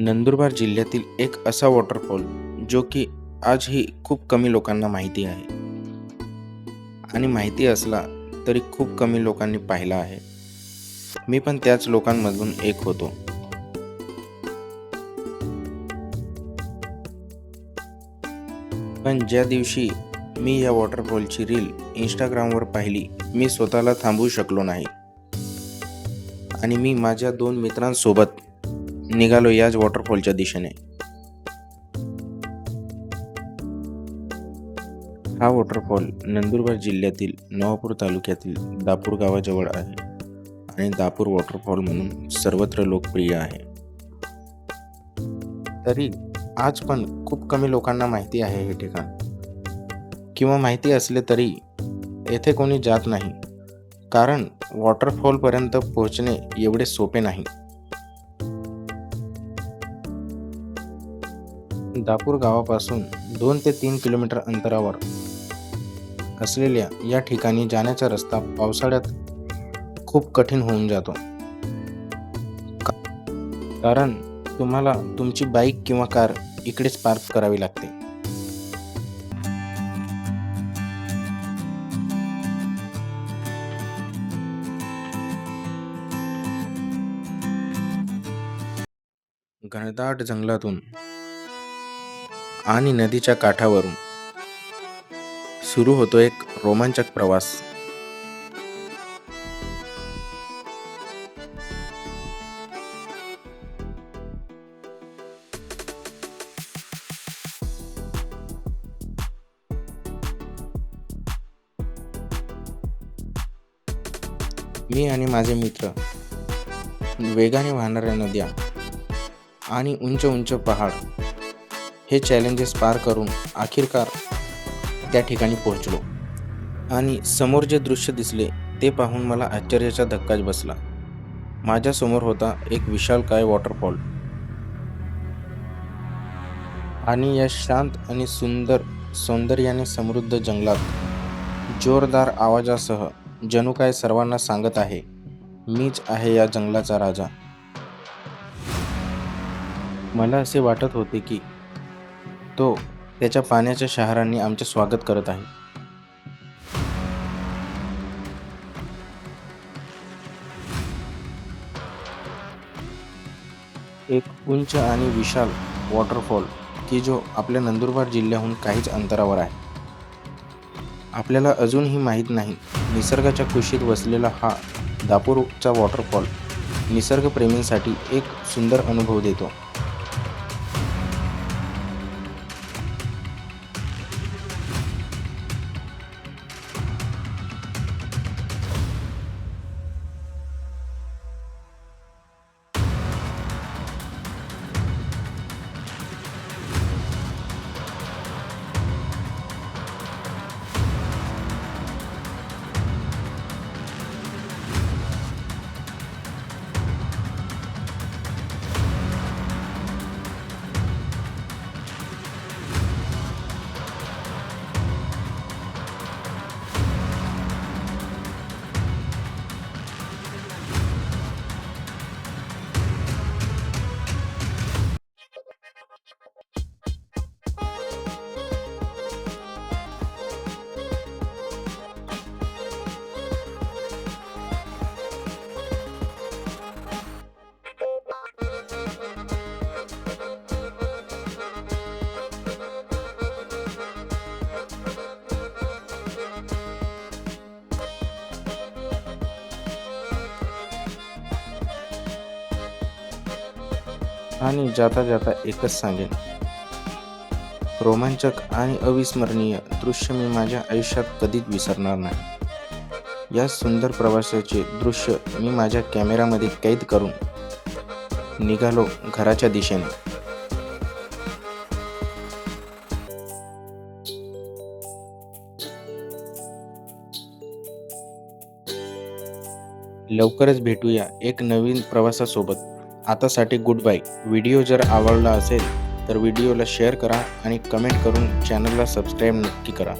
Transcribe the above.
नंदुरबार जिल्ह्यातील एक असा वॉटरफॉल जो की आजही खूप कमी लोकांना माहिती आहे आणि माहिती असला तरी खूप कमी लोकांनी पाहिला आहे. मी पण त्याच लोकांमधून एक होतो. पण ज्या दिवशी मी या वॉटरफॉलची रील इंस्टाग्रामवर पाहिली, मी स्वतःला थांबवू शकलो नाही आणि मी माझ्या 2 मित्रांसोबत निघालो याच वॉटरफॉलच्या दिशेने. हा वॉटरफॉल नंदुरबार जिल्ह्यातील नवापूर तालुक्यातील दापूर गावाजवळ आहे आणि दापूर वॉटरफॉल म्हणून सर्वत्र लोकप्रिय आहे. तरी आज पण खूप कमी लोकांना माहिती आहे हे ठिकाण, किंवा माहिती असले तरी येथे कोणी जात नाही, कारण वॉटरफॉलपर्यंत पोहोचणे एवढे सोपे नाही. दापूर गावापासून 2 ते 3 किलोमीटर अंतरावर असलेल्या या ठिकाणी जाण्याचा रस्ता पावसाळ्यात खूप कठीण होऊन जातो, कारण तुम्हाला तुमची बाईक किंवा कार इकडेच पार्क करावी लागते. घनदाट जंगलातून आणि नदीच्या काठावरून सुरू होतो एक रोमांचक प्रवास. मी आणि माझे मित्र वेगाने वाहणाऱ्या नद्या आणि उंच उंच पहाड हे चॅलेंजेस पार करून अखेरकार त्या ठिकाणी पोहोचलो. आणि समोर जे दृश्य दिसले ते पाहून मला आश्चर्याचा धक्काच बसला. माझ्या समोर होता एक विशालकाय वॉटरफॉल आणि या शांत आणि सुंदर सौंदर्याने समृद्ध जंगलात जोरदार आवाजासह जणू काय सर्वांना सांगत आहे, मीच आहे या जंगलाचा राजा. मला असे वाटत होते की तो त्याच्या पाण्याच्या शहरांनी आमचे स्वागत करत आहे. एक उंच आणि विशाल वॉटरफॉल की जो आपल्या नंदुरबार जिल्ह्याहून काहीच अंतरावर आहे. आपल्याला अजूनही माहीत नाही, निसर्गाच्या कुशीत वसलेला हा दापूरचा वॉटरफॉल निसर्गप्रेमींसाठी एक सुंदर अनुभव देतो. आणि जाता जाता एकच सांगेन, रोमांचक आणि अविस्मरणीय दृश्य मी माझ्या आयुष्यात कधीच विसरणार नाही. या सुंदर प्रवासाचे दृश्य मी माझ्या कॅमेरामध्ये कैद करून निघालो घराच्या दिशेने. लवकरच भेटूया एक नवीन प्रवासासोबत. आतासाठी गुड बाय. व्हिडिओ जर आवडला असेल तर व्हिडिओला शेअर करा आणि कमेंट करून चॅनलला सबस्क्राईब नक्की करा.